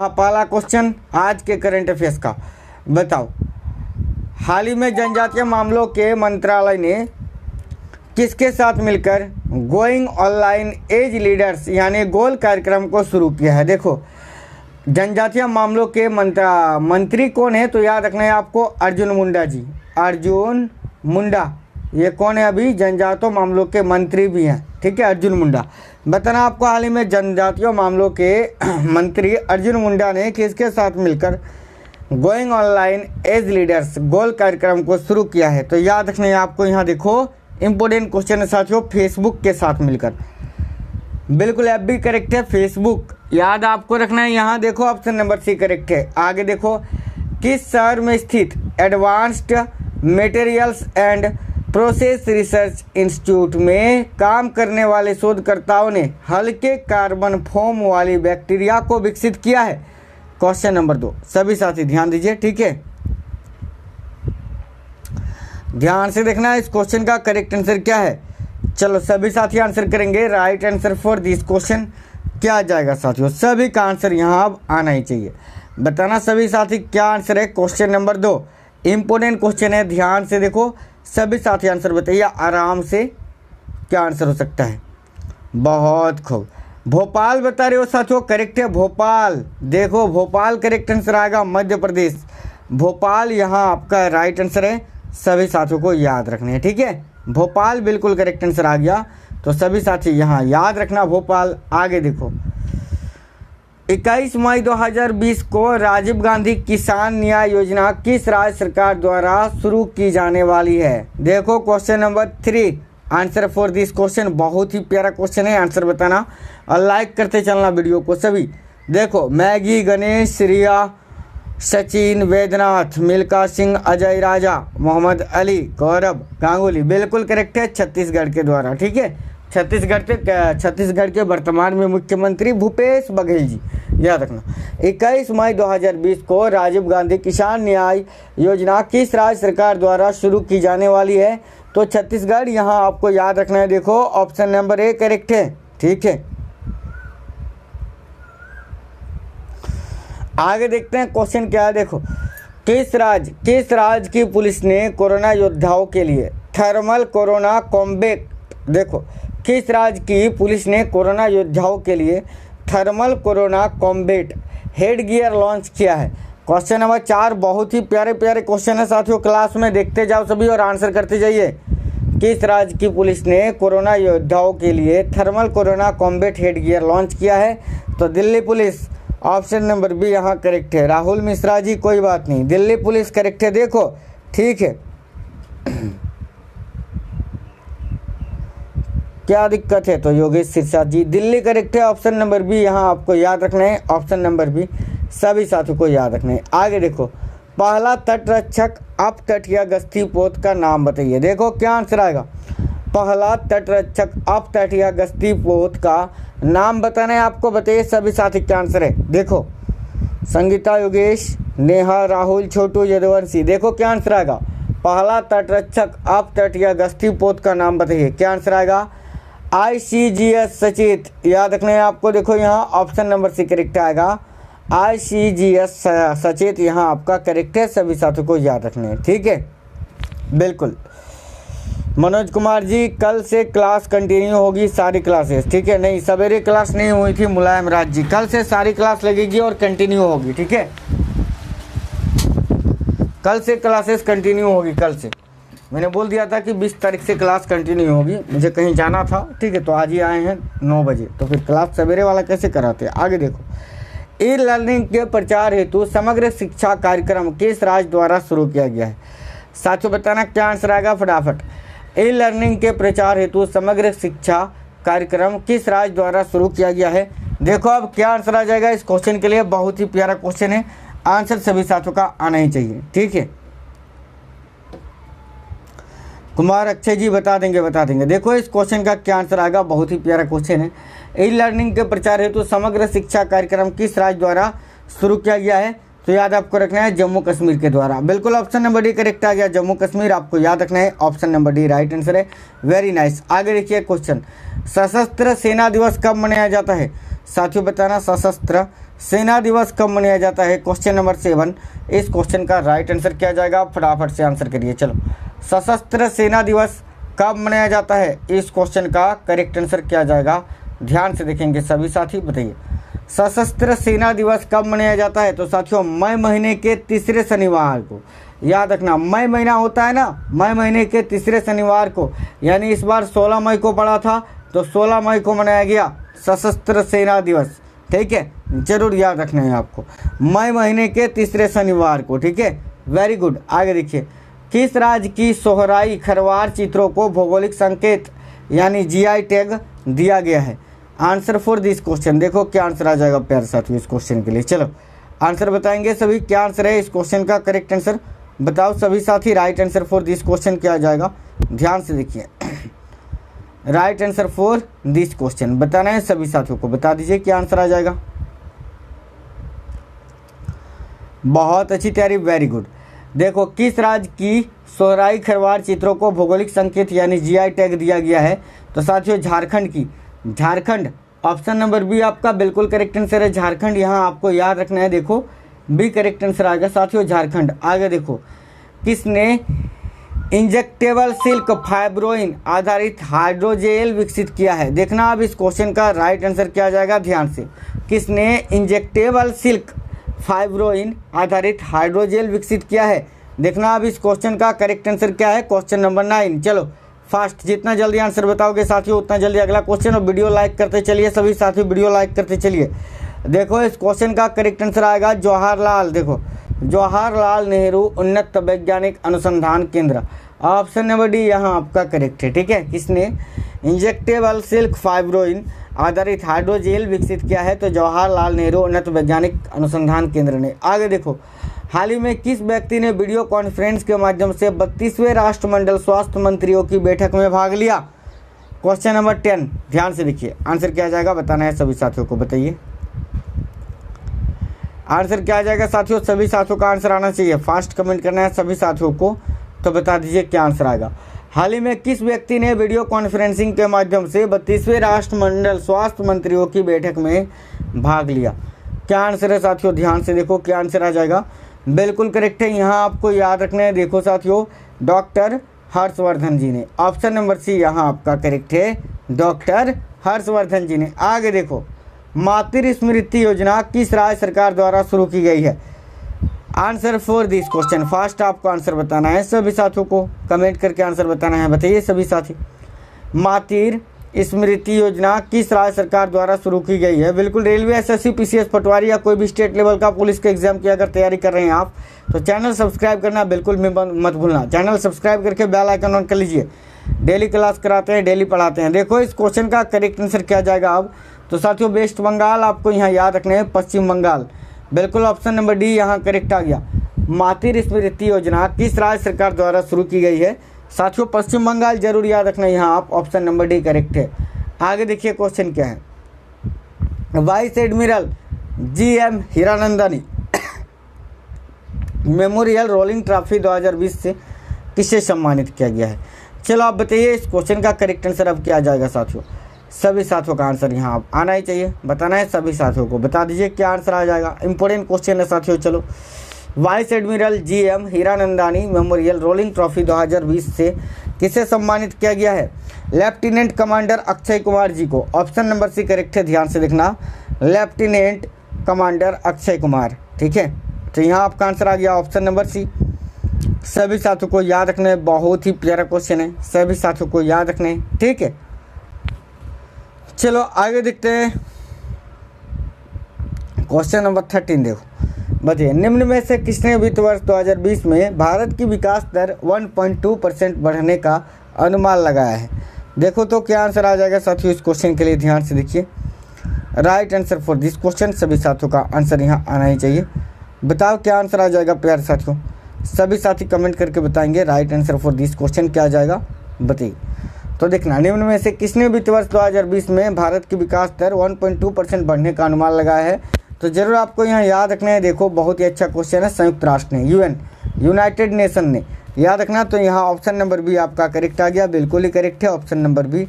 हाँ, पहला क्वेश्चन आज के करंट अफेयर्स का बताओ। हाल ही में जनजातीय मामलों के मंत्रालय ने किसके साथ मिलकर गोइंग ऑनलाइन एज लीडर्स यानी गोल कार्यक्रम को शुरू किया है। देखो, जनजातीय मामलों के मंत्री कौन है, तो याद रखना है आपको अर्जुन मुंडा जी। अर्जुन मुंडा ये कौन है, अभी जनजातीय मामलों के मंत्री भी हैं, ठीक है, अर्जुन मुंडा। बताना आपको, हाल ही में जनजातीय मामलों के मंत्री अर्जुन मुंडा ने किसके साथ मिलकर गोइंग ऑनलाइन एज लीडर्स गोल कार्यक्रम को शुरू किया है। तो याद रखना है आपको, यहाँ देखो इंपॉर्टेंट क्वेश्चन है साथियों, फेसबुक के साथ मिलकर। बिल्कुल एफ भी करेक्ट है, फेसबुक याद आपको रखना है। यहाँ देखो ऑप्शन नंबर सी करेक्ट है। आगे देखो, किस शहर में स्थित advanced materials and process research institute में काम करने वाले शोधकर्ताओं ने हल्के कार्बन फोम वाली बैक्टीरिया को विकसित किया है। क्वेश्चन नंबर 2, सभी साथी ध्यान दीजिए, ठीक है, ध्यान से देखना है इस क्वेश्चन का करेक्ट आंसर क्या है। चलो सभी साथी आंसर करेंगे। Right answer for this question क्या आ जाएगा साथियों, सभी का आंसर यहाँ अब आना ही चाहिए। बताना सभी साथी क्या आंसर है। क्वेश्चन नंबर 2 इंपोर्टेंट क्वेश्चन है, ध्यान से देखो, सभी साथी आंसर बताइए आराम से, क्या आंसर हो सकता है। बहुत खूब, भोपाल बता रहे हो साथियों, करेक्ट है भोपाल। देखो भोपाल करेक्ट आंसर आएगा, मध्य प्रदेश भोपाल यहाँ आपका राइट आंसर है। सभी साथियों को याद रखने हैं, ठीक है, भोपाल बिल्कुल करेक्ट आंसर आ गया। तो सभी साथी यहाँ याद रखना भोपाल। आगे देखो, 21 मई 2020 को राजीव गांधी किसान न्याय योजना किस राज्य सरकार द्वारा शुरू की जाने वाली है। देखो question number 3 answer for this question, बहुत ही प्यारा क्वेश्चन है, आंसर बताना और लाइक करते चलना वीडियो को सभी। देखो, मैगी, गणेश, रिया, सचिन, वैद्यनाथ, मिल्खा सिंह, अजय राजा, मोहम्मद अली, गौरव गांगुली बिल्कुल करेक्ट है, छत्तीसगढ़ के द्वारा, ठीक है, छत्तीसगढ़ के वर्तमान में मुख्यमंत्री भूपेश बघेल जी, याद रखना। 21 मई 2020 को राजीव गांधी किसान न्याय योजना किस राज्य सरकार द्वारा शुरू की जाने वाली है, तो छत्तीसगढ़ यहाँ आपको याद रखना है। देखो ऑप्शन नंबर ए करेक्ट है, ठीक है। आगे देखते हैं क्वेश्चन क्या है। देखो, किस राज्य की पुलिस ने कोरोना योद्धाओं के लिए थर्मल कोरोना कॉम्बैट, देखो किस राज्य की पुलिस ने कोरोना योद्धाओं के लिए thermal corona combat head gear launch किया है। क्वेश्चन नंबर 4 बहुत ही प्यारे प्यारे क्वेश्चन है साथियों, क्लास में देखते जाओ सभी और आंसर करते जाइए। किस राज्य की पुलिस ने कोरोना योद्धाओं के लिए thermal corona combat head gear launch किया है, तो Delhi police. Option number B यहाँ करेक्ट है। राहुल मिश्रा जी कोई बात नहीं, दिल्ली पुलिस करेक्ट है, देखो ठीक है। क्या दिक्कत है, तो योगेश सिरसा जी दिल्ली करेक्ट है। ऑप्शन नंबर बी यहाँ आपको याद रखना है, ऑप्शन नंबर बी सभी साथियों को याद रखना है। आगे देखो, पहला तटरक्षक अपतटीय गश्ती पोत का नाम बताइए। देखो क्या आंसर आएगा, पहला तटरक्षक अपतटीय गश्ती पोत का नाम बताना है आपको, बताइए सभी साथी क्या आंसर है। देखो, संगीता, योगेश, नेहा, राहुल, छोटू, यदुवंशी, देखो क्या आंसर आएगा, पहला तटरक्षक अपतटीय गश्ती पोत का नाम बताइए, क्या आंसर आएगा। ICGS सचेत, याद रखना है आपको। देखो यहाँ ऑप्शन नंबर सी करेक्ट आएगा, ICGS सचेत यहाँ आपका करेक्ट है, सभी साथियों को याद रखना है, ठीक है, बिल्कुल। मनोज कुमार जी, कल से क्लास कंटिन्यू होगी सारी क्लासेस, ठीक है, नहीं सवेरे क्लास नहीं हुई थी मुलायम राज जी, कल से सारी क्लास लगेगी और कंटिन्यू होगी, ठीक है, कल से क्लासेस कंटिन्यू होगी। कल से मैंने बोल दिया था कि 20 तारीख से क्लास कंटिन्यू होगी, मुझे कहीं जाना था, ठीक है, तो आज ही आए हैं 9 बजे, तो फिर क्लास सवेरे वाला कैसे कराते हैं। आगे देखो, ई लर्निंग के प्रचार हेतु समग्र शिक्षा कार्यक्रम किस राज्य द्वारा शुरू किया गया है। साथियों बताना क्या आंसर आएगा फटाफट। ई लर्निंग के प्रचार हेतु समग्र शिक्षा कार्यक्रम किस राज्य द्वारा शुरू किया गया है। देखो अब क्या आंसर आ जाएगा इस क्वेश्चन के लिए, बहुत ही प्यारा क्वेश्चन है, आंसर सभी साथियों का आना ही चाहिए, ठीक है। कुमार अक्षय जी बता देंगे। देखो इस क्वेश्चन का क्या आंसर आएगा, बहुत ही प्यारा क्वेश्चन है। ई लर्निंग के प्रचार हेतु समग्र शिक्षा कार्यक्रम किस राज्य द्वारा शुरू किया गया है, तो याद आपको रखना है जम्मू कश्मीर के द्वारा, बिल्कुल ऑप्शन नंबर डी करेक्ट आ गया, जम्मू कश्मीर आपको याद रखना है, option number D right answer है, वेरी नाइस। आगे देखिए क्वेश्चन, सशस्त्र सेना दिवस कब मनाया जाता है। साथियों बताना, सशस्त्र सेना दिवस कब मनाया जाता है? Question number 7। इस क्वेश्चन का राइट आंसर क्या जाएगा? आप फटाफट से आंसर करिए। चलो, सशस्त्र सेना दिवस कब मनाया जाता है? इस क्वेश्चन का करेक्ट आंसर क्या जाएगा? ध्यान से देखेंगे सभी साथी, बताइए सशस्त्र सेना दिवस कब मनाया जाता है? तो साथियों मई महीने के तीसरे शनिवार को। याद रखना, मई महीना होता है ना, मई महीने के तीसरे शनिवार को, यानी इस बार 16 मई को पड़ा था, तो 16 मई को मनाया गया सशस्त्र सेना दिवस। ठीक है, जरूर याद रखना है आपको, मई महीने के तीसरे शनिवार को। ठीक है, वेरी गुड। आगे देखिए, किस राज्य की सोहराई खरवार चित्रों को भौगोलिक संकेत यानी जीआई टैग दिया गया है? आंसर फॉर दिस क्वेश्चन, देखो क्या आंसर आ जाएगा प्यारे साथियों इस क्वेश्चन के लिए। चलो आंसर बताएंगे सभी, क्या आंसर है इस क्वेश्चन का करेक्ट आंसर? बताओ सभी साथी, right answer for this question क्या आ जाएगा? ध्यान से देखिए, right answer for this question बताना है सभी साथियों को, बता दीजिए क्या आंसर आ जाएगा। बहुत अच्छी तैयारी, वेरी गुड। देखो, किस राज्य की सोहराई खरवार चित्रों को भौगोलिक संकेत यानी जीआई टैग दिया गया है? तो साथियों झारखंड की, झारखंड। ऑप्शन नंबर बी आपका बिल्कुल करेक्ट आंसर है, झारखंड। यहाँ आपको याद रखना है, देखो बी करेक्ट आंसर आएगा साथियों, झारखंड। आगे देखो, किसने इंजेक्टेबल सिल्क फाइब्रोइन आधारित हाइड्रोजेल विकसित किया है? देखना अब इस क्वेश्चन का राइट आंसर क्या जाएगा, ध्यान से। किसने इंजेक्टेबल सिल्क फाइब्रोइन आधारित हाइड्रोजेल विकसित किया है? देखना अब इस क्वेश्चन का करेक्ट आंसर क्या है, क्वेश्चन नंबर 9। चलो फास्ट, जितना जल्दी आंसर बताओगे साथियों उतना जल्दी अगला क्वेश्चन। और वीडियो लाइक करते चलिए सभी साथी, वीडियो लाइक करते चलिए। देखो इस क्वेश्चन का करेक्ट आंसर आएगा जवाहरलाल, देखो जवाहरलाल नेहरू उन्नत वैज्ञानिक अनुसंधान केंद्र। ऑप्शन नंबर डी यहाँ आपका करेक्ट है। ठीक है, किसने इंजेक्टेबल सिल्क फाइब्रोइन आधारित हाइड्रोजेल विकसित किया है? तो जवाहरलाल नेहरू उन्नत वैज्ञानिक अनुसंधान केंद्र ने। आगे देखो, हाल ही में किस व्यक्ति ने वीडियो कॉन्फ्रेंस के माध्यम से 32वें राष्ट्रमंडल स्वास्थ्य मंत्रियों की बैठक में भाग लिया? क्वेश्चन नंबर 10, ध्यान से देखिए आंसर क्या जाएगा, बताना है सभी साथियों को, बताइए आंसर क्या आ जाएगा साथियों। सभी साथियों का आंसर आना चाहिए, फास्ट कमेंट करना है सभी साथियों को, तो बता दीजिए क्या आंसर आएगा। हाल ही में किस व्यक्ति ने वीडियो कॉन्फ्रेंसिंग के माध्यम से 32वें राष्ट्रमंडल स्वास्थ्य मंत्रियों की बैठक में भाग लिया? क्या आंसर है साथियों, ध्यान से देखो क्या आंसर आ जाएगा। बिल्कुल करेक्ट है, यहाँ आपको याद रखना है, देखो साथियों डॉक्टर हर्षवर्धन जी ने। ऑप्शन नंबर सी यहाँ आपका करेक्ट है, डॉक्टर हर्षवर्धन जी ने। आगे देखो, मातृ स्मृति योजना किस राज्य सरकार द्वारा शुरू की गई है? Answer for this question, fast आपको आंसर बताना है सभी साथियों को, कमेंट करके आंसर बताना है, बताइए सभी साथी। मातृ स्मृति योजना किस राज्य सरकार द्वारा शुरू की गई है? बिल्कुल, रेलवे, एसएससी, पीसीएस, पटवारी या कोई भी स्टेट लेवल का पुलिस के एग्जाम की अगर तैयारी कर रहे हैं आप, तो चैनल सब्सक्राइब करना बिल्कुल मत भूलना। चैनल सब्सक्राइब करके बेल आइकन ऑन कर लीजिए। डेली क्लास कराते हैं, डेली पढ़ाते हैं। देखो इस क्वेश्चन का करेक्ट आंसर क्या जाएगा अब? तो साथियों वेस्ट बंगाल आपको यहाँ याद रखना है, पश्चिम बंगाल। बिल्कुल ऑप्शन नंबर डी यहाँ करेक्ट आ गया। मातृ स्मृति योजना किस राज्य सरकार द्वारा शुरू की गई है? साथियों पश्चिम बंगाल, जरूर याद रखना यहाँ आप, ऑप्शन नंबर डी करेक्ट है। आगे देखिए क्वेश्चन क्या है, vice admiral GM Hiranandani memorial rolling trophy 2020 से किसे सम्मानित किया गया है? चलो आप बताइए इस क्वेश्चन का करेक्ट आंसर अब क्या आ जाएगा साथियों। सभी साथियों का आंसर यहाँ आप आना ही चाहिए, बताना है सभी साथियों को, बता दीजिए क्या आंसर आ जाएगा। इंपॉर्टेंट क्वेश्चन है साथियों। चलो, vice admiral GM Hiranandani memorial rolling trophy 2020 से किसे सम्मानित किया गया है? लेफ्टिनेंट कमांडर अक्षय कुमार जी को। ऑप्शन नंबर सी करेक्ट है, ध्यान से देखना, लेफ्टिनेंट कमांडर अक्षय कुमार। ठीक है, तो यहाँ आपका आंसर आ गया ऑप्शन नंबर सी। सभी साथियों को याद रखना है, बहुत ही प्यारा क्वेश्चन है, सभी साथियों को याद रखना है। ठीक है, चलो आगे देखते हैं क्वेश्चन नंबर 13। देखो बताइए, निम्न में से किसने वित्त वर्ष 2020 में भारत की विकास दर 1.2% बढ़ने का अनुमान लगाया है? देखो तो क्या आंसर आ जाएगा साथियों इस क्वेश्चन के लिए, ध्यान से देखिए। Right answer for this question, सभी साथियों का आंसर यहाँ आना ही चाहिए। बताओ क्या आंसर आ जाएगा प्यारे साथियों, सभी साथी कमेंट करके बताएंगे right answer for this question क्या आ जाएगा, बताइए। तो देखना, निम्न में से किसने वित्त वर्ष 2020 में भारत की विकास दर 1.2% बढ़ने का अनुमान लगाया है? तो जरूर आपको यहाँ याद रखना है। देखो बहुत ही अच्छा क्वेश्चन है, संयुक्त राष्ट्र ने, UN यूनाइटेड नेशन ने, याद रखना। तो यहाँ ऑप्शन नंबर बी आपका करेक्ट आ गया, बिल्कुल ही करेक्ट है, ऑप्शन नंबर बी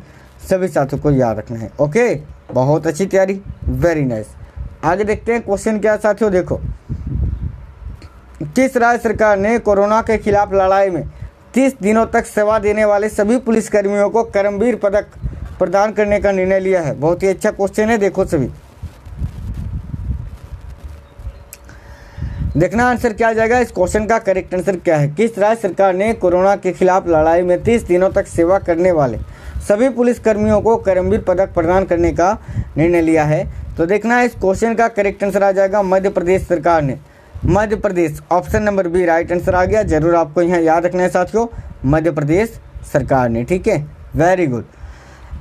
सभी साथियों को याद रखना है। ओके, बहुत अच्छी तैयारी, वेरी नाइस। आगे देखते हैं क्वेश्चन क्या है साथियों। देखो, किस राज्य सरकार ने कोरोना के खिलाफ लड़ाई में 30 दिनों तक सेवा देने वाले सभी पुलिसकर्मियों को कर्मवीर पदक प्रदान करने का निर्णय लिया है? बहुत ही अच्छा क्वेश्चन है। देखो सभी, देखना आंसर क्या आ जाएगा। इस क्वेश्चन का करेक्ट आंसर क्या है? किस राज्य सरकार ने कोरोना के खिलाफ लड़ाई में 30 दिनों तक सेवा करने वाले सभी पुलिसकर्मियों को कर्मवीर पदक प्रदान करने का निर्णय लिया है? तो देखना इस क्वेश्चन का करेक्ट आंसर आ जाएगा मध्य प्रदेश सरकार ने। Madhya Pradesh, option number B right answer आ गया। जरूर आपको यहाँ याद रखना है साथियों, मध्य प्रदेश सरकार ने। ठीक है, वेरी गुड।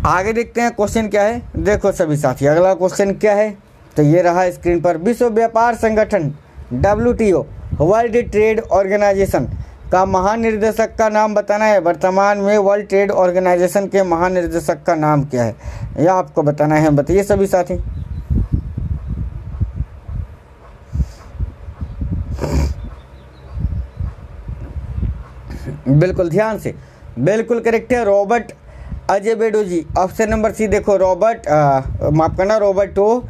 आगे देखते हैं क्वेश्चन क्या है। देखो सभी साथी, अगला क्वेश्चन क्या है तो ये रहा स्क्रीन पर। विश्व व्यापार संगठन WTO, वर्ल्ड ट्रेड ऑर्गेनाइजेशन का महानिर्देशक का नाम बताना है। वर्तमान में वर्ल्ड ट्रेड ऑर्गेनाइजेशन के महानिर्देशक का नाम क्या है, यह आपको बताना है। बताइए सभी साथी। बिल्कुल ध्यान से, बिल्कुल करेक्ट है, रॉबर्ट अजेवेडो जी। ऑप्शन नंबर सी देखो, माफ करना, रॉबर्टो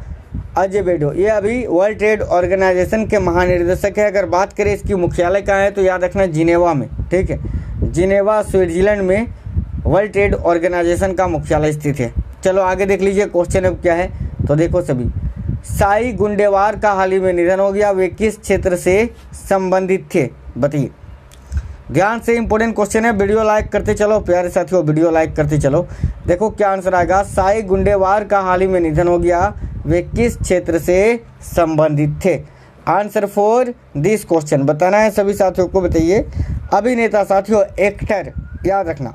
अजेवेडो, ये अभी वर्ल्ड ट्रेड ऑर्गेनाइजेशन के महानिर्देशक है। अगर बात करें इसकी मुख्यालय कहाँ है तो याद रखना जिनेवा में। ठीक है, जिनेवा स्विट्जरलैंड में वर्ल्ड ट्रेड ऑर्गेनाइजेशन का मुख्यालय स्थित है। चलो आगे देख लीजिए क्वेश्चन अब क्या है। तो देखो सभी, साई गुंडेवार का हाल ही में निधन हो गया, वे किस क्षेत्र से संबंधित थे? बताइए, ध्यान से, इंपॉर्टेंट क्वेश्चन है। वीडियो लाइक करते चलो प्यारे साथियों, वीडियो लाइक करते चलो। देखो क्या आंसर आएगा। साई गुंडेवार का हाल ही में निधन हो गया, वे किस क्षेत्र से संबंधित थे? आंसर फॉर दिस क्वेश्चन बताना है सभी साथियों को। बताइए, अभिनेता साथियों, एक्टर, याद रखना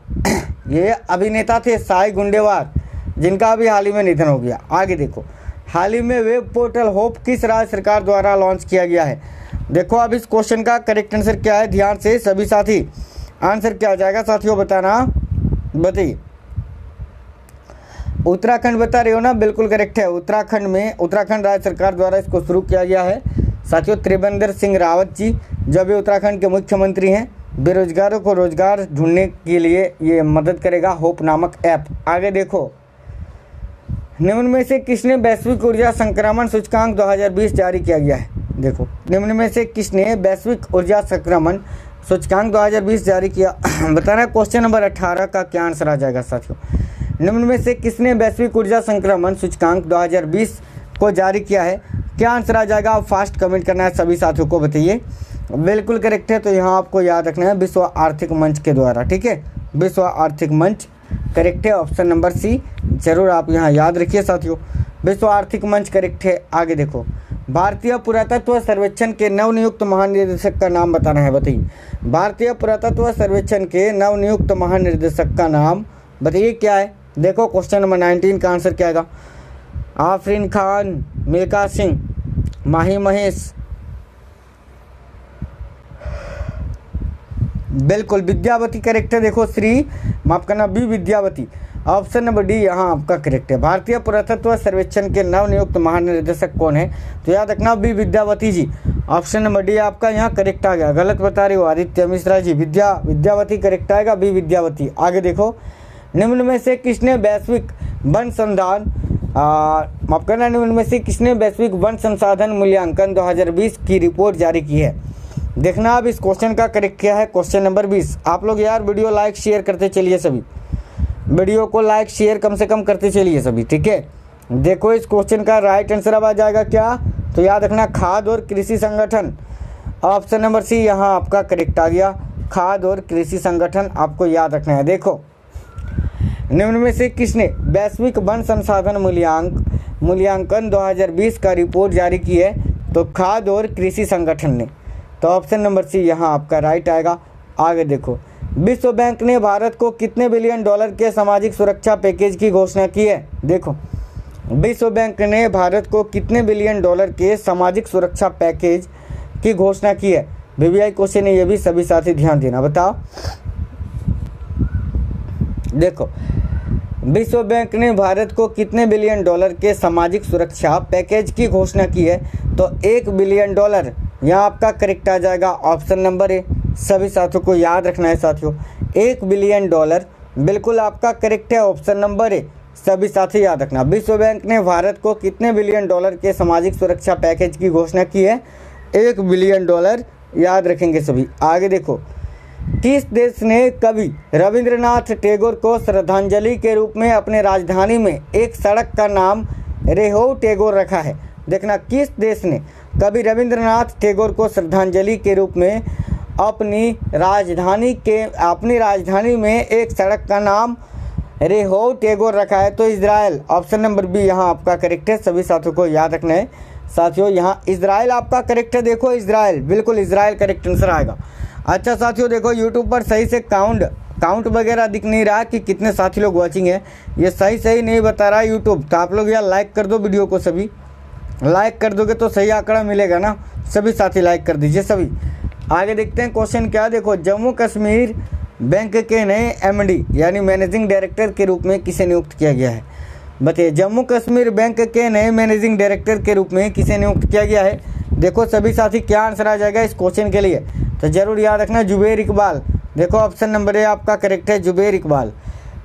ये अभिनेता थे साई गुंडेवार, जिनका अभी हाल ही में निधन हो गया। आगे देखो, हाल ही में वेब पोर्टल होप किस राज्य सरकार द्वारा लॉन्च किया गया है? देखो अब इस क्वेश्चन का करेक्ट आंसर क्या है, ध्यान से सभी साथी। आंसर क्या आ जाएगा साथियों, बताना। बताइए, उत्तराखंड बता रहे हो ना? बिल्कुल करेक्ट है, उत्तराखंड में, उत्तराखंड राज्य सरकार द्वारा इसको शुरू किया गया है साथियों। त्रिवेंद्र सिंह रावत जी, जब ये उत्तराखंड के मुख्यमंत्री हैं, बेरोजगारों को रोजगार ढूंढने के लिए ये मदद करेगा होप नामक ऐप। आगे देखो, निम्न में से किसने वैश्विक ऊर्जा संक्रमण सूचकांक 2020 जारी किया गया है? देखो, निम्न में से किसने वैश्विक ऊर्जा संक्रमण सूचकांक 2020 जारी किया? बताना। क्वेश्चन नंबर 18 का क्या आंसर आ जाएगा साथियों। निम्न में से किसने वैश्विक ऊर्जा संक्रमण सूचकांक 2020 को जारी किया है? क्या आंसर आ जाएगा? आप फास्ट कमेंट करना है सभी साथियों को। बताइए, बिल्कुल करेक्ट है। तो यहाँ आपको याद रखना है विश्व आर्थिक मंच के द्वारा। ठीक है, विश्व आर्थिक मंच करेक्ट है, ऑप्शन नंबर सी। जरूर आप यहाँ याद रखिए साथियों, विश्व आर्थिक मंच करेक्ट है। आगे देखो, भारतीय पुरातत्व सर्वेक्षण के नवनियुक्त महानिदेशक का नाम बताना है। बताइए, भारतीय पुरातत्व सर्वेक्षण के नवनियुक्त महानिदेशक का नाम बताइए क्या है? देखो क्वेश्चन नंबर 19 का आंसर क्या आएगा? आफरीन खान, मिल्खा सिंह, माही महेश, बिल्कुल विद्यावती करेक्ट है। देखो, श्री, माफ करना, B Vidyavati. Option number D यहाँ आपका करेक्ट है। भारतीय पुरातत्व सर्वेक्षण के नवनियुक्त महानिदेशक कौन है? तो याद रखना बी विद्यावती जी। ऑप्शन नंबर डी आपका यहाँ करेक्ट आ गया। गलत बता रही हो आदित्य मिश्रा जी, विद्यावती करेक्ट आएगा, बी विद्यावती। आगे देखो, निम्न में से किसने वैश्विक वन संसाधन माफ करना, निम्न में से किसने वैश्विक वन संसाधन मूल्यांकन 2020 की रिपोर्ट जारी की है? देखना अब इस क्वेश्चन का करेक्ट क्या है। Question number 20। आप लोग यार वीडियो लाइक शेयर करते चलिए सभी, वीडियो को लाइक शेयर कम से कम करते चलिए सभी। ठीक है, देखो इस क्वेश्चन का राइट आंसर अब आ जाएगा क्या? तो याद रखना खाद्य और कृषि संगठन। ऑप्शन नंबर सी यहाँ आपका करेक्ट आ गया, खाद्य और कृषि संगठन आपको याद रखना है। देखो, निम्न में से किसने वैश्विक वन संसाधन मूल्यांकन 2020 का रिपोर्ट जारी की है? तो खाद्य और कृषि संगठन ने। तो ऑप्शन नंबर सी यहाँ आपका राइट आएगा। आगे देखो, विश्व बैंक ने भारत को कितने बिलियन डॉलर के सामाजिक सुरक्षा पैकेज की घोषणा की है? देखो, विश्व बैंक ने भारत को कितने बिलियन डॉलर के सामाजिक सुरक्षा पैकेज की घोषणा की है? VVI क्वेश्चन है ये भी, सभी साथी ध्यान देना। बताओ, देखो, विश्व बैंक ने भारत को कितने बिलियन डॉलर के सामाजिक सुरक्षा पैकेज की घोषणा की है? तो 1 बिलियन डॉलर यहाँ आपका करेक्ट आ जाएगा, ऑप्शन नंबर ए। सभी साथियों को याद रखना है साथियों, 1 बिलियन डॉलर बिल्कुल आपका करेक्ट है, ऑप्शन नंबर ए। सभी साथी याद रखना। विश्व बैंक ने भारत को कितने बिलियन डॉलर के सामाजिक सुरक्षा पैकेज की घोषणा की है? $1 बिलियन, याद रखेंगे सभी। आगे देखो, किस देश ने कवि रविंद्रनाथ टैगोर को श्रद्धांजलि के रूप में अपने राजधानी में एक सड़क का नाम रेहोव टैगोर रखा है? देखना, किस देश ने कवि रविंद्रनाथ टैगोर को श्रद्धांजलि के रूप में अपनी राजधानी में एक सड़क का नाम रेहोव टैगोर रखा है? तो इजराइल, ऑप्शन नंबर बी यहाँ आपका करेक्ट है। सभी साथियों को याद रखना है। साथियों यहाँ इजराइल आपका करेक्ट है। देखो इजराइल, बिल्कुल इजराइल करेक्ट आंसर आएगा। अच्छा साथियों देखो, यूट्यूब पर सही से काउंट वगैरह दिख नहीं रहा कि कितने साथी लोग वॉचिंग है, ये सही नहीं बता रहा है यूट्यूब। तो आप लोग यार लाइक कर दो वीडियो को, सभी लाइक कर दोगे तो सही आंकड़ा मिलेगा ना। सभी साथी लाइक कर दीजिए सभी। आगे देखते हैं क्वेश्चन क्या। देखो, जम्मू कश्मीर बैंक के नए एमडी यानी मैनेजिंग डायरेक्टर के रूप में किसे नियुक्त किया गया है? बताइए, जम्मू कश्मीर बैंक के नए मैनेजिंग डायरेक्टर के रूप में किसे नियुक्त किया गया है? देखो सभी साथी, क्या आंसर आ जाएगा इस क्वेश्चन के लिए? तो जरूर याद रखना, जुबैर इकबाल। देखो ऑप्शन नंबर ए आपका करेक्ट है, जुबैर इकबाल।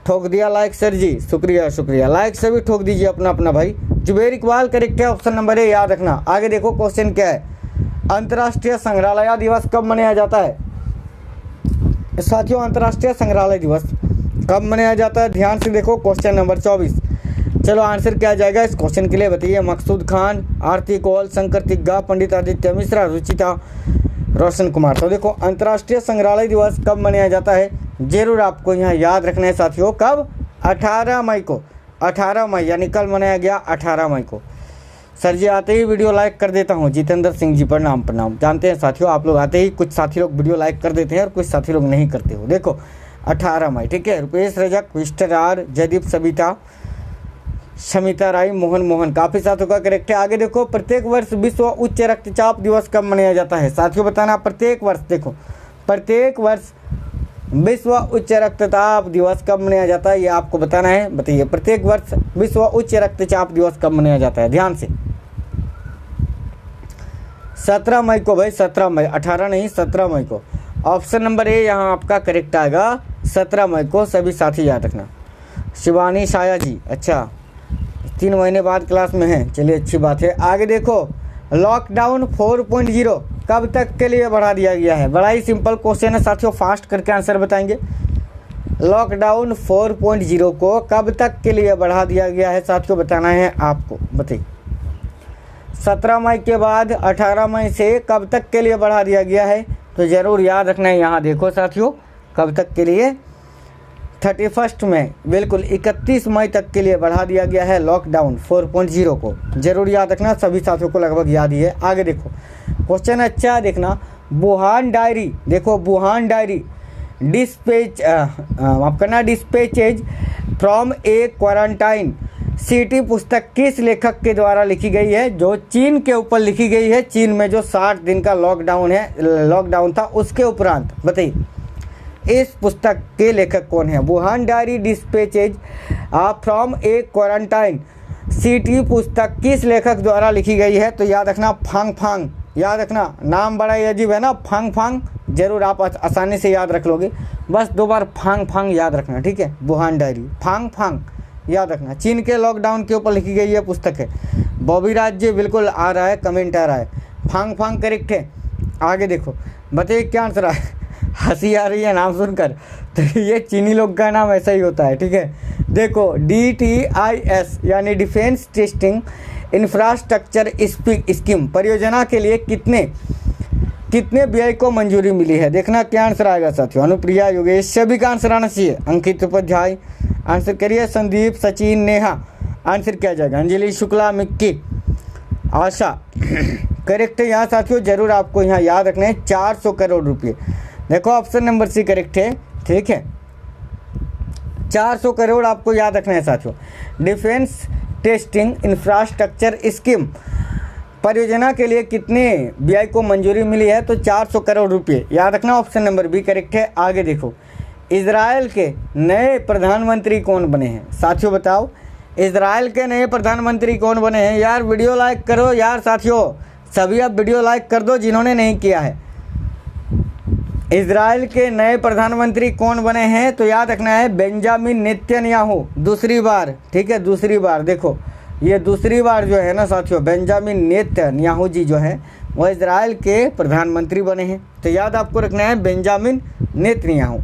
ठोक दिया लाइक सर जी, शुक्रिया। लाइक सभी ठोक दीजिए अपना भाई। जुबैर इकबाल करेक्ट है, ऑप्शन नंबर ए याद रखना। आगे देखो क्वेश्चन क्या है। अंतर्राष्ट्रीय संग्रहालय दिवस कब मनाया जाता है? साथियों अंतर्राष्ट्रीय संग्रहालय दिवस कब मनाया जाता है? ध्यान से देखो क्वेश्चन नंबर 24। चलो आंसर क्या जाएगा इस क्वेश्चन के लिए? बताइए। मकसूद खान, आरती कौल, शंकर तिग्गा, पंडित आदित्य मिश्रा, रुचिता रोशन कुमार। तो देखो अंतर्राष्ट्रीय संग्रहालय दिवस कब मनाया जाता है? जरूर आपको यहाँ याद रखना है साथियों। कब? 18 मई को। 18 मई यानी कल मनाया गया 18 मई को। सर जी आते ही वीडियो लाइक कर देता हूँ। जितेंद्र सिंह जी प्रणाम। जानते हैं साथियों, आप लोग आते ही कुछ साथी लोग वीडियो लाइक कर देते हैं और कुछ साथी लोग नहीं करते हो। देखो 18 मई, ठीक है। रुपेश रजक, मिस्टर आर, जयदीप सविता, शमिता राय, मोहन काफ़ी साथियों का करेक्ट है। आगे देखो, प्रत्येक वर्ष विश्व उच्च रक्तचाप दिवस कब मनाया जाता है? साथियों बताना, प्रत्येक वर्ष। देखो प्रत्येक वर्ष विश्व उच्च रक्तचाप दिवस कब मनाया जाता है, ये आपको बताना है। बताइए, प्रत्येक वर्ष विश्व उच्च रक्तचाप दिवस कब मनाया जाता है? ध्यान से। 17 मई को भाई, 17 मई, 18 नहीं 17 मई को। ऑप्शन नंबर ए यहाँ आपका करेक्ट आएगा, 17 मई को। सभी साथी याद रखना। शिवानी साया जी, अच्छा 3 महीने बाद क्लास में हैं, चलिए अच्छी बात है। आगे देखो, लॉकडाउन 4.0 कब तक के लिए बढ़ा दिया गया है? बड़ा ही सिंपल क्वेश्चन है साथियों, फास्ट करके आंसर बताएंगे। लॉकडाउन 4.0 को कब तक के लिए बढ़ा दिया गया है साथियों, बताना है आपको। बताइए। 17 मई के बाद 18 मई से कब तक के लिए बढ़ा दिया गया है? तो ज़रूर याद रखना है। यहाँ देखो साथियों, कब तक के लिए? 31 मई, बिल्कुल 31 मई तक के लिए बढ़ा दिया गया है लॉकडाउन 4.0 को। जरूर याद रखना, सभी साथियों को लगभग याद ही है। आगे देखो क्वेश्चन अच्छा है, देखना। वुहान डायरी, देखो Wuhan diary dispatches from a quarantine city पुस्तक किस लेखक के द्वारा लिखी गई है? जो चीन के ऊपर लिखी गई है। चीन में जो 60 दिन का लॉकडाउन था उसके उपरांत। बताइए इस पुस्तक के लेखक कौन है? Wuhan diary dispatches from a quarantine city पुस्तक किस लेखक द्वारा लिखी गई है? तो याद रखना, फांग। याद रखना, नाम बड़ा ही अजीब है ना, फांग। जरूर आप आसानी से याद रख लोगे। बस 2 बार फांग याद रखना, ठीक है। वुहान डायरी, फांग याद रखना। चीन के लॉकडाउन के ऊपर लिखी गई है पुस्तक है। बॉबी राज जी बिल्कुल आ रहा है, कमेंट आ रहा है। फांग करेक्ट है। आगे देखो, बताइए क्या आंसर है? हंसी आ रही है नाम सुनकर, तो ये चीनी लोग का नाम ऐसा ही होता है, ठीक है। देखो DTIS यानी डिफेंस टेस्टिंग इंफ्रास्ट्रक्चर स्कीम परियोजना के लिए कितने व्यय को मंजूरी मिली है? देखना क्या आंसर आएगा साथियों। अनुप्रिया, योगेश, सभी का आंसर आना चाहिए। अंकित उपाध्याय आंसर करिए। संदीप, सचिन, नेहा आंसर क्या जाएगा? अंजलि शुक्ला, मिक्की, आशा करेक्ट है यहाँ साथियों। जरूर आपको यहाँ याद रखना है 400 करोड़ रुपये। देखो ऑप्शन नंबर सी करेक्ट है, ठीक है। 400 करोड़ आपको याद रखना है साथियों। डिफेंस टेस्टिंग इंफ्रास्ट्रक्चर स्कीम परियोजना के लिए कितने व्यय को मंजूरी मिली है? तो 400 करोड़ रुपये याद रखना। ऑप्शन नंबर बी करेक्ट है। आगे देखो, इजराइल के नए प्रधानमंत्री कौन बने हैं? साथियों बताओ, इजराइल के नए प्रधानमंत्री कौन बने हैं? यार वीडियो लाइक करो यार साथियों, सभी आप वीडियो लाइक कर दो जिन्होंने नहीं किया है। इजराइल के नए प्रधानमंत्री कौन बने हैं? तो याद रखना है बेंजामिन नेतन्याहू, दूसरी बार, ठीक है, दूसरी बार। देखो ये दूसरी बार जो है ना साथियों, बेंजामिन नेतन्याहू जी जो है वो इजराइल के प्रधानमंत्री बने हैं। तो याद आपको रखना है बेंजामिन नेतन्याहू।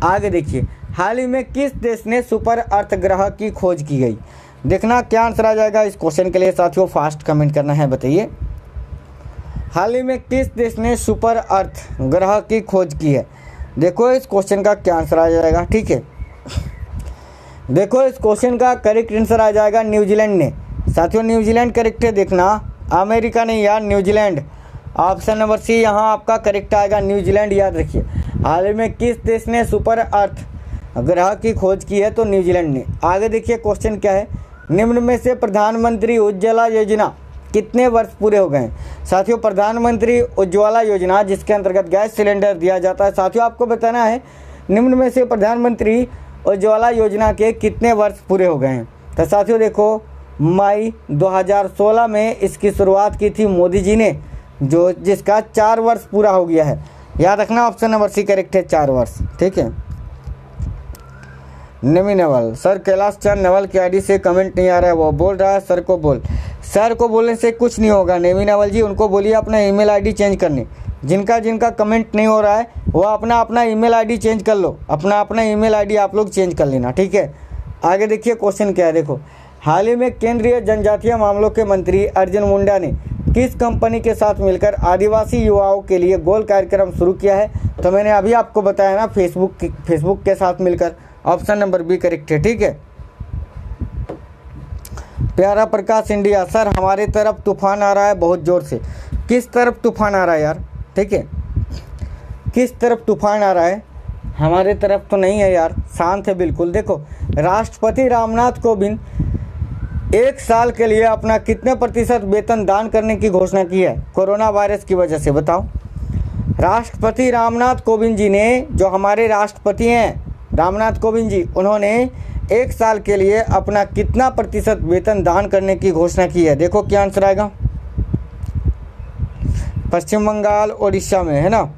आगे देखिए, हाल ही में किस देश ने सुपर अर्थ ग्रह की खोज की गई? देखना क्या आंसर आ जाएगा इस क्वेश्चन के लिए साथियों, फास्ट कमेंट करना है, बताइए। हाल ही में किस देश ने सुपर अर्थ ग्रह की खोज की है? देखो इस क्वेश्चन का क्या आंसर आ जाएगा, ठीक है। देखो इस क्वेश्चन का करेक्ट आंसर आ जाएगा न्यूजीलैंड ने। साथियों न्यूजीलैंड करेक्ट है, देखना अमेरिका नहीं यार, न्यूजीलैंड। ऑप्शन नंबर सी यहाँ आपका करेक्ट आएगा, न्यूजीलैंड, याद रखिए। हाल ही में किस देश ने सुपर अर्थ ग्रह की खोज की है? तो न्यूजीलैंड ने। आगे देखिए क्वेश्चन क्या है, निम्न में से प्रधानमंत्री उज्ज्वला योजना कितने वर्ष पूरे हो गए हैं? साथियों प्रधानमंत्री उज्ज्वला योजना जिसके अंतर्गत गैस सिलेंडर दिया जाता है, साथियों आपको बताना है निम्न में से प्रधानमंत्री उज्ज्वला योजना के कितने वर्ष पूरे हो गए हैं? तो साथियों देखो मई 2016 में इसकी शुरुआत की थी मोदी जी ने, जो जिसका 4 वर्ष पूरा हो गया है। याद रखना ऑप्शन नंबर सी करेक्ट है, 4 वर्ष, ठीक है। नेमी नवल, सर कैलाश चंद नवल की आईडी से कमेंट नहीं आ रहा है, वो बोल रहा है सर को बोलने से कुछ नहीं होगा। नेमी नवल जी उनको बोलिए अपना ईमेल आईडी चेंज करने। जिनका कमेंट नहीं हो रहा है वो अपना ईमेल आईडी चेंज कर लो, अपना ईमेल आईडी आप लोग चेंज कर लेना, ठीक है। आगे देखिए क्वेश्चन क्या है, देखो हाल ही में केंद्रीय जनजातीय मामलों के मंत्री अर्जुन मुंडा ने किस कंपनी के साथ मिलकर आदिवासी युवाओं के लिए गोल कार्यक्रम शुरू किया है? तो मैंने अभी आपको बताया ना, फेसबुक के साथ मिलकर। ऑप्शन नंबर बी करेक्ट है, ठीक है। प्यारा प्रकाश इंडिया, सर हमारे तरफ तूफान आ रहा है बहुत ज़ोर से। किस तरफ तूफान आ रहा है यार, ठीक है, किस तरफ तूफान आ रहा है? हमारे तरफ तो नहीं है यार, शांत है बिल्कुल। देखो राष्ट्रपति रामनाथ कोविंद 1 साल के लिए अपना कितने प्रतिशत वेतन दान करने की घोषणा की है कोरोना वायरस की वजह से? बताओ। राष्ट्रपति रामनाथ कोविंद जी ने, जो हमारे राष्ट्रपति हैं रामनाथ कोविंद जी, उन्होंने 1 साल के लिए अपना कितना प्रतिशत वेतन दान करने की घोषणा की है? देखो क्या आंसर आएगा। पश्चिम बंगाल उड़ीसा में है ना।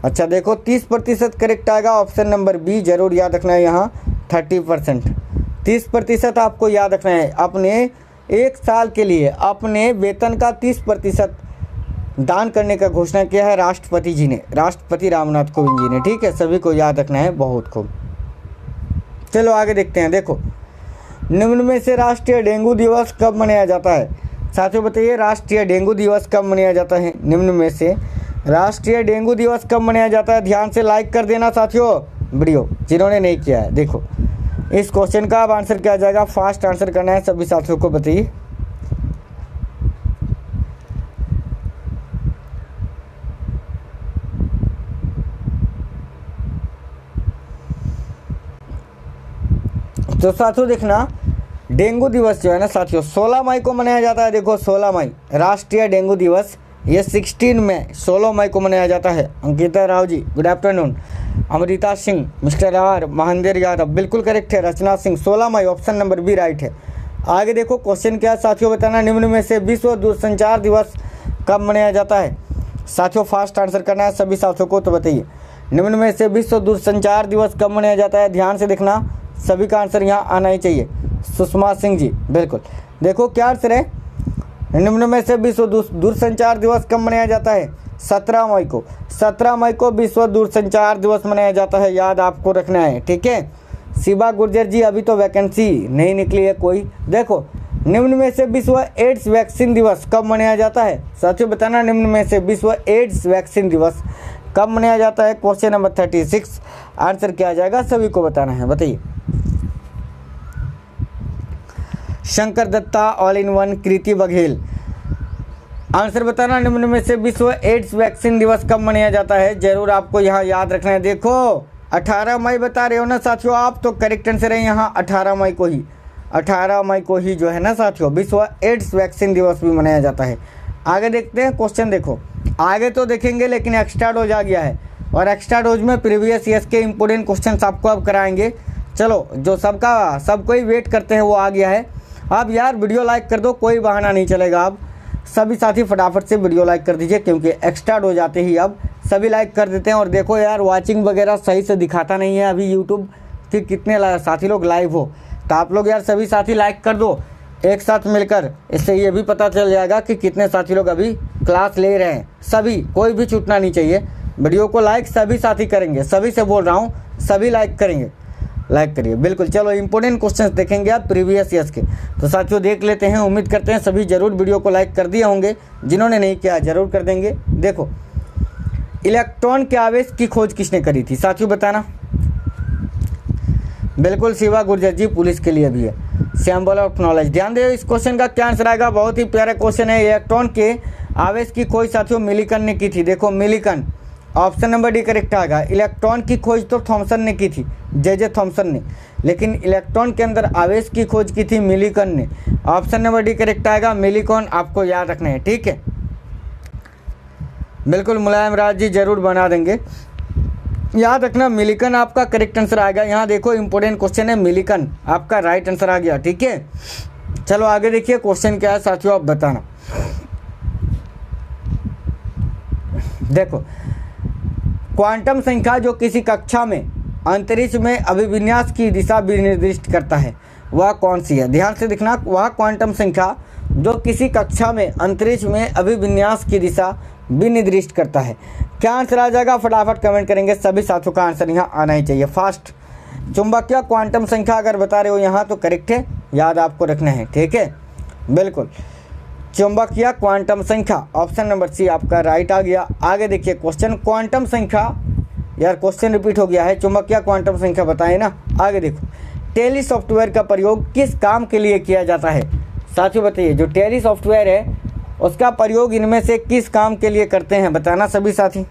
अच्छा देखो 30% करेक्ट आएगा, ऑप्शन नंबर बी, जरूर याद रखना है यहाँ 30%। 30% आपको याद रखना है। अपने 1 साल के लिए अपने वेतन का 30% दान करने का घोषणा किया है राष्ट्रपति जी ने, राष्ट्रपति रामनाथ कोविंद जी ने, ठीक है। सभी को याद रखना है, बहुत खूब। चलो आगे देखते हैं। देखो निम्न में से राष्ट्रीय डेंगू दिवस कब मनाया जाता है? साथियों बताइए राष्ट्रीय डेंगू दिवस कब मनाया जाता है? निम्न में से राष्ट्रीय डेंगू दिवस कब मनाया जाता है? ध्यान से लाइक कर देना साथियों वीडियो, जिन्होंने नहीं किया है। देखो इस क्वेश्चन का अब आंसर क्या आ जाएगा, फास्ट आंसर करना है सभी साथियों को, बताइए। तो साथियों देखना डेंगू दिवस जो है ना साथियों 16 मई को मनाया जाता है। देखो 16 मई राष्ट्रीय डेंगू दिवस, ये 16 मई को मनाया जाता है। Ankita Rao ji good afternoon. Amrita Singh, mister R, Mahendra Yadav, बिल्कुल करेक्ट है। रचना सिंह, 16 मई, ऑप्शन नंबर बी राइट है। आगे देखो क्वेश्चन क्या है साथियों, बताना निम्न में से विश्व दूरसंचार दिवस कब मनाया जाता है? साथियों फास्ट आंसर करना है सभी साथियों को, तो बताइए निम्न में से विश्व दूरसंचार दिवस कब मनाया जाता है? ध्यान से देखना, सभी का आंसर यहाँ आना ही चाहिए। सुषमा सिंह जी बिल्कुल। देखो क्या आंसर है, निम्न में से विश्व दूरसंचार दिवस कब मनाया जाता है? 17 मई को। 17 मई को विश्व दूरसंचार दिवस मनाया जाता है, याद आपको रखना है, ठीक है। शिवा गुर्जर जी अभी तो वैकेंसी नहीं निकली है कोई। देखो निम्न में से विश्व एड्स वैक्सीन दिवस कब मनाया जाता है? साथियों बताना निम्न में से विश्व एड्स वैक्सीन दिवस कब मनाया जाता है? क्वेश्चन नंबर 36 आंसर क्या आ जाएगा सभी को बताना है, बताइए। Shankar Datta, all in one, Kriti Baghel, answer बताना निम्न में से विश्व एड्स वैक्सीन दिवस कब मनाया जाता है? जरूर आपको यहाँ याद रखना है। देखो 18 मई बता रहे हो ना साथियों आप, तो करेक्ट आंसर है यहाँ 18 मई को ही। 18 मई को ही जो है ना साथियों विश्व एड्स वैक्सीन दिवस भी मनाया जाता है। आगे देखते हैं क्वेश्चन। देखो आगे तो देखेंगे लेकिन एक्स्ट्रा डोज आ गया है, और एक्स्ट्रा डोज में प्रीवियस ईयर्स के इंपॉर्टेंट क्वेश्चन आपको अब कराएंगे। चलो जो सबको ही वेट करते हैं वो आ गया है। अब यार वीडियो लाइक कर दो, कोई बहाना नहीं चलेगा। अब सभी साथी फटाफट से वीडियो लाइक कर दीजिए, क्योंकि एक्स्ट्रा हो जाते ही अब सभी लाइक कर देते हैं। और देखो यार, वाचिंग वगैरह सही से दिखाता नहीं है अभी यूट्यूब कि कितने साथी लोग लाइव हो। तो आप लोग यार सभी साथी लाइक कर दो एक साथ मिलकर, इससे ये भी पता चल जाएगा कि कितने साथी लोग अभी क्लास ले रहे हैं। सभी, कोई भी छूटना नहीं चाहिए। वीडियो को लाइक सभी साथी करेंगे, सभी से बोल रहा हूँ, सभी लाइक करेंगे, लाइक करिए बिल्कुल। चलो इंपॉर्टेंट क्वेश्चंस देखेंगे आप प्रीवियस ईयर्स के, तो साथियों देख लेते हैं। उम्मीद करते हैं सभी जरूर वीडियो को लाइक कर दिए होंगे, जिन्होंने नहीं किया जरूर कर देंगे। देखो, इलेक्ट्रॉन के आवेश की खोज किसने करी थी साथियों, बताना। बिल्कुल शिवा गुर्जर जी, पुलिस के लिए भी है। सिंबल ऑफ नॉलेज, ध्यान दे इस क्वेश्चन का क्या आंसर आएगा। बहुत ही प्यारा क्वेश्चन है। इलेक्ट्रॉन के आवेश की खोज साथियों मिलिकन ने की थी। देखो Millikan, option number D correct आएगा। इलेक्ट्रॉन की खोज तो थॉमसन ने की थी, जे थॉमसन ने, लेकिन इलेक्ट्रॉन के अंदर आवेश की खोज की थी मिलिकन ने। ऑप्शन नंबर डी करेक्ट आएगा। मिलिकन आपको याद रखना है, ठीक है। बिल्कुल मुलायम राज जी जरूर बना देंगे, याद रखना मिलिकन आपका करेक्ट आंसर आएगा। यहाँ देखो इंपॉर्टेंट क्वेश्चन है, मिलिकन आपका राइट आंसर आ गया, ठीक है। चलो आगे देखिए क्वेश्चन क्या है साथियों, आप बताना। देखो, क्वांटम संख्या जो किसी कक्षा में अंतरिक्ष में अभिविन्यास की दिशा भी निर्दिष्ट करता है, वह कौन सी है। ध्यान से देखना, वह क्वांटम संख्या जो किसी कक्षा में अंतरिक्ष में अभिविन्यास की दिशा भी निर्दिष्ट करता है। क्या आंसर आ जाएगा, फटाफट कमेंट करेंगे सभी साथियों का आंसर यहाँ आना ही चाहिए फास्ट। चुंबकीय क्वांटम संख्या अगर बता रहे हो यहाँ तो करेक्ट है, याद आपको रखना है, ठीक है। बिल्कुल चुंबकीय क्वांटम संख्या, ऑप्शन नंबर सी आपका राइट आ गया। आगे देखिए क्वेश्चन, क्वांटम संख्या, यार क्वेश्चन रिपीट हो गया है, चुंबकीय क्वांटम संख्या बताएं ना। आगे देखो, टेली सॉफ्टवेयर का प्रयोग किस काम के लिए किया जाता है साथियों, बताइए। जो टेली सॉफ्टवेयर है उसका प्रयोग इनमें से किस काम के लिए करते हैं, बताना सभी साथी।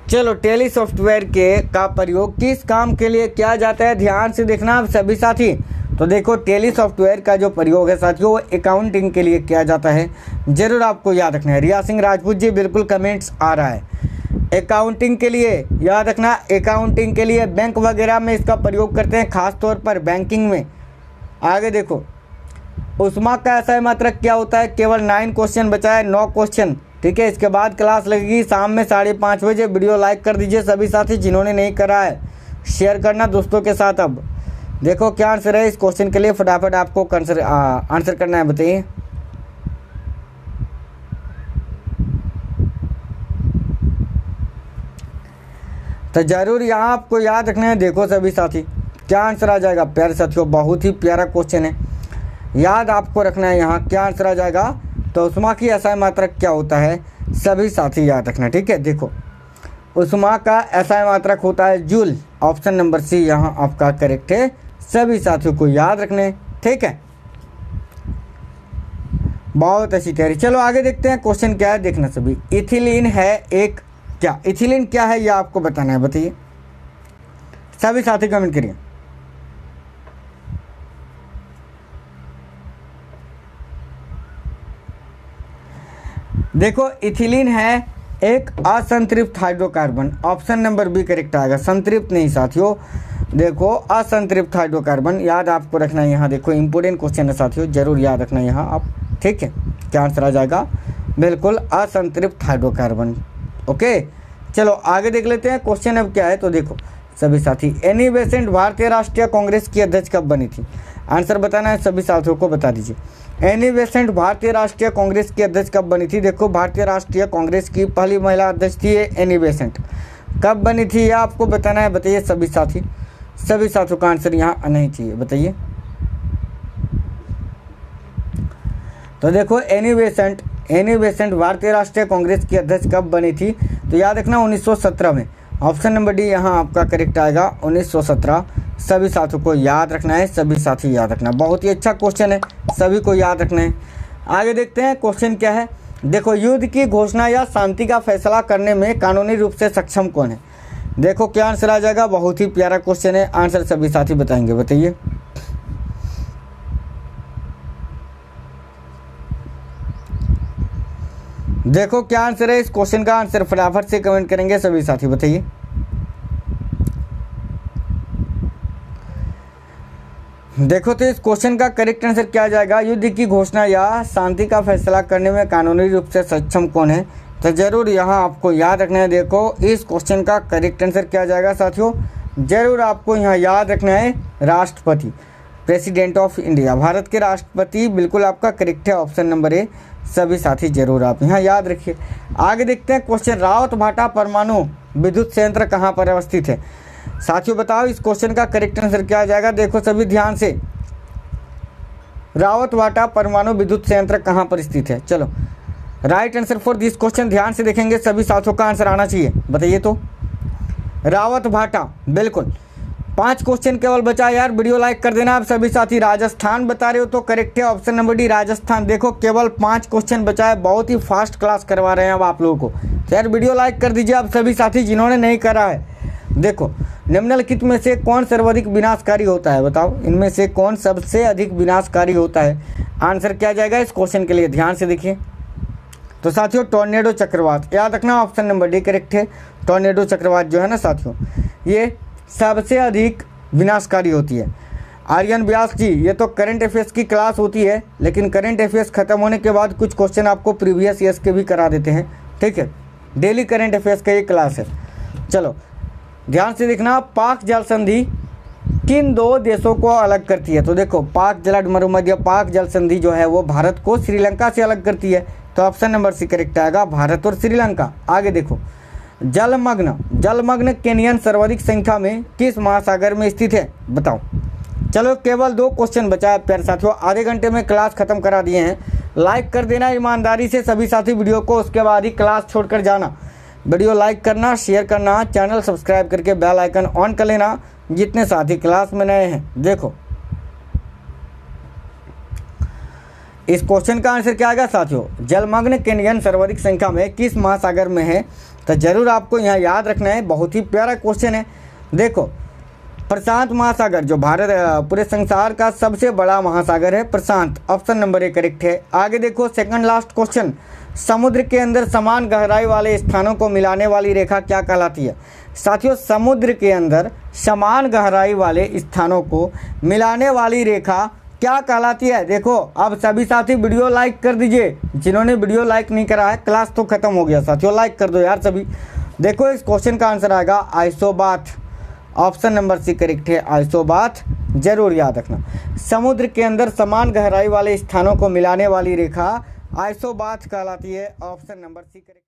चलो, टेली सॉफ्टवेयर का प्रयोग किस काम के लिए किया जाता है, ध्यान से देखना आप सभी साथी। तो देखो, टेली सॉफ्टवेयर का जो प्रयोग है साथियों वो अकाउंटिंग के लिए किया जाता है, जरूर आपको याद रखना है। रिया सिंह राजपूत जी बिल्कुल कमेंट्स आ रहा है, अकाउंटिंग के लिए याद रखना। अकाउंटिंग के लिए बैंक वगैरह में इसका प्रयोग करते हैं, खास तौर पर बैंकिंग में। आगे देखो, उष्मा का ऐसा मात्रक क्या होता है, केवल 9 क्वेश्चन बचा है, 9 क्वेश्चन, ठीक है। इसके बाद क्लास लगेगी शाम में 5:30 बजे। वीडियो लाइक कर दीजिए सभी साथी, जिन्होंने नहीं करा है शेयर करना दोस्तों के साथ। अब देखो क्या आंसर है इस क्वेश्चन के लिए, फटाफट आपको आंसर करना है, बताइए। तो जरूर यहाँ आपको याद रखना है। देखो सभी साथी क्या आंसर आ जाएगा, प्यारे साथियों बहुत ही प्यारा क्वेश्चन है, याद आपको रखना है। यहाँ क्या आंसर आ जाएगा, तो उष्मा की एसआई मात्रक क्या होता है, सभी साथी याद रखना, ठीक है। देखो, उष्मा का एसआई मात्रक होता है जूल, ऑप्शन नंबर सी यहाँ आपका करेक्ट है, सभी साथियों को याद रखने, ठीक है। बहुत अच्छी तैयारी। चलो आगे देखते हैं क्वेश्चन क्या है, देखना सभी। इथिलीन है एक क्या, इथिलीन क्या है यह आपको बताना है, बताइए सभी साथी कमेंट करिए। देखो, इथिलीन है एक असंतृप्त hydrocarbon, option number B correct आएगा। संतृप्त नहीं साथियों, देखो असंतृप्त हाइड्रोकार्बन याद आपको रखना है। यहाँ देखो इंपॉर्टेंट क्वेश्चन है साथियों, जरूर याद रखना यहाँ आप, ठीक है। क्या आंसर आ जाएगा, बिल्कुल असंतृप्त हाइड्रोकार्बन, ओके। चलो आगे देख लेते हैं क्वेश्चन अब क्या है। तो देखो सभी साथी, एनी बेसेंट भारतीय राष्ट्रीय कांग्रेस की अध्यक्ष कब बनी थी, आंसर बताना है, सभी साथियों को बता दीजिए। एनी बेसेंट भारतीय राष्ट्रीय कांग्रेस की अध्यक्ष कब बनी थी। देखो, भारतीय राष्ट्रीय कांग्रेस की पहली महिला अध्यक्ष थी एनी बेसेंट, कब बनी थी यह आपको बताना है, बताइए सभी साथी। सभी साथियों का आंसर यहाँ आना ही चाहिए, बताइए। तो देखो, एनी बेसेंट भारतीय राष्ट्रीय कांग्रेस की अध्यक्ष कब बनी थी, तो याद रखना 1917 में, ऑप्शन नंबर डी यहाँ आपका करेक्ट आएगा 1917। सभी साथियों को याद रखना है, सभी साथी याद रखना, बहुत ही अच्छा क्वेश्चन है, सभी को याद रखना है। आगे देखते हैं क्वेश्चन क्या है। देखो, युद्ध की घोषणा या शांति का फैसला करने में कानूनी रूप से सक्षम कौन है। देखो क्या आंसर आ जाएगा, बहुत ही प्यारा क्वेश्चन है, आंसर सभी साथी बताएंगे, बताइए। देखो क्या आंसर है इस क्वेश्चन का, आंसर फटाफट से कमेंट करेंगे सभी साथी, बताइए। देखो तो इस क्वेश्चन का करेक्ट आंसर क्या आ जाएगा, युद्ध की घोषणा या शांति का फैसला करने में कानूनी रूप से सक्षम कौन है। तो जरूर यहाँ आपको याद रखना है। देखो इस क्वेश्चन का करेक्ट आंसर क्या आ जाएगा साथियों, जरूर आपको यहाँ याद रखना है राष्ट्रपति, प्रेसिडेंट ऑफ इंडिया, भारत के राष्ट्रपति। बिल्कुल आपका करेक्ट है, ऑप्शन नंबर ए। सभी साथी जरूर आप यहाँ याद रखिए। आगे देखते हैं क्वेश्चन, रावत भाटा परमाणु विद्युत संयंत्र कहाँ पर अवस्थित है। साथियों बताओ इस क्वेश्चन का करेक्ट आंसर क्या आ जाएगा। देखो सभी ध्यान से, रावत भाटा परमाणु विद्युत संयंत्र कहाँ पर स्थित है। चलो right answer for this question ध्यान से देखेंगे, सभी साथियों का आंसर आना चाहिए। बताइए तो रावत भाटा, बिल्कुल। 5 क्वेश्चन केवल बचा यार, वीडियो लाइक कर देना आप सभी साथी। राजस्थान बता रहे हो तो करेक्ट है, ऑप्शन नंबर डी राजस्थान। देखो केवल 5 क्वेश्चन बचा है, बहुत ही फास्ट क्लास करवा रहे हैं अब आप लोगों को। तो यार वीडियो लाइक कर दीजिए आप सभी साथी जिन्होंने नहीं करा है। देखो निम्नलिखित में से कौन सर्वाधिक विनाशकारी होता है, बताओ इनमें से कौन सबसे अधिक विनाशकारी होता है। आंसर क्या जाएगा इस क्वेश्चन के लिए, ध्यान से देखिए। तो साथियों टॉर्नेडो चक्रवात, याद रखना ऑप्शन नंबर डी करेक्ट है। टॉर्नेडो चक्रवात जो है ना साथियों, ये सबसे अधिक विनाशकारी होती है। आर्यन व्यास जी, ये तो करंट अफेयर्स की क्लास होती है, लेकिन करंट अफेयर्स खत्म होने के बाद कुछ क्वेश्चन आपको प्रीवियस ईयर्स के भी करा देते हैं, ठीक है। डेली करंट अफेयर्स का ये क्लास है। चलो ध्यान से देखना, पाक जल संधि किन 2 देशों को अलग करती है। तो देखो पाक जलाढ़ मरुमध्य पाक जल संधि जो है वो भारत को श्रीलंका से अलग करती है। तो ऑप्शन नंबर सी करेक्ट आएगा, भारत और श्रीलंका। आगे देखो, जलमग्न केनियन सर्वाधिक संख्या में किस महासागर में स्थित है, बताओ। चलो केवल 2 क्वेश्चन बचा है प्यारे साथियों, आधे घंटे में क्लास खत्म करा दिए हैं। लाइक कर देना ईमानदारी से सभी साथी वीडियो को, उसके बाद ही क्लास छोड़कर जाना। वीडियो लाइक करना, शेयर करना, चैनल सब्सक्राइब करके बेल आइकन ऑन कर लेना जितने साथी क्लास में नए हैं। देखो इस क्वेश्चन का आंसर क्या आएगा साथियों, जलमग्न केनियन सर्वाधिक संख्या में किस महासागर में है। तो जरूर आपको यहाँ याद रखना है, बहुत ही प्यारा क्वेश्चन है। देखो प्रशांत महासागर जो भारत पूरे संसार का सबसे बड़ा महासागर है, प्रशांत, ऑप्शन नंबर ए करेक्ट है। आगे देखो सेकंड लास्ट क्वेश्चन, समुद्र के अंदर समान गहराई वाले स्थानों को मिलाने वाली रेखा क्या कहलाती है। साथियों समुद्र के अंदर समान गहराई वाले स्थानों को मिलाने वाली रेखा क्या कहलाती है। देखो अब सभी साथी वीडियो लाइक कर दीजिए, जिन्होंने वीडियो लाइक नहीं करा है, क्लास तो खत्म हो गया साथियों, लाइक कर दो यार सभी। देखो इस क्वेश्चन का आंसर आएगा आइसोबाथ, ऑप्शन नंबर सी करेक्ट है, आइसोबाथ। जरूर याद रखना, समुद्र के अंदर समान गहराई वाले स्थानों को मिलाने वाली रेखा आइसोबाथ कहलाती है, ऑप्शन नंबर सी करेक्ट।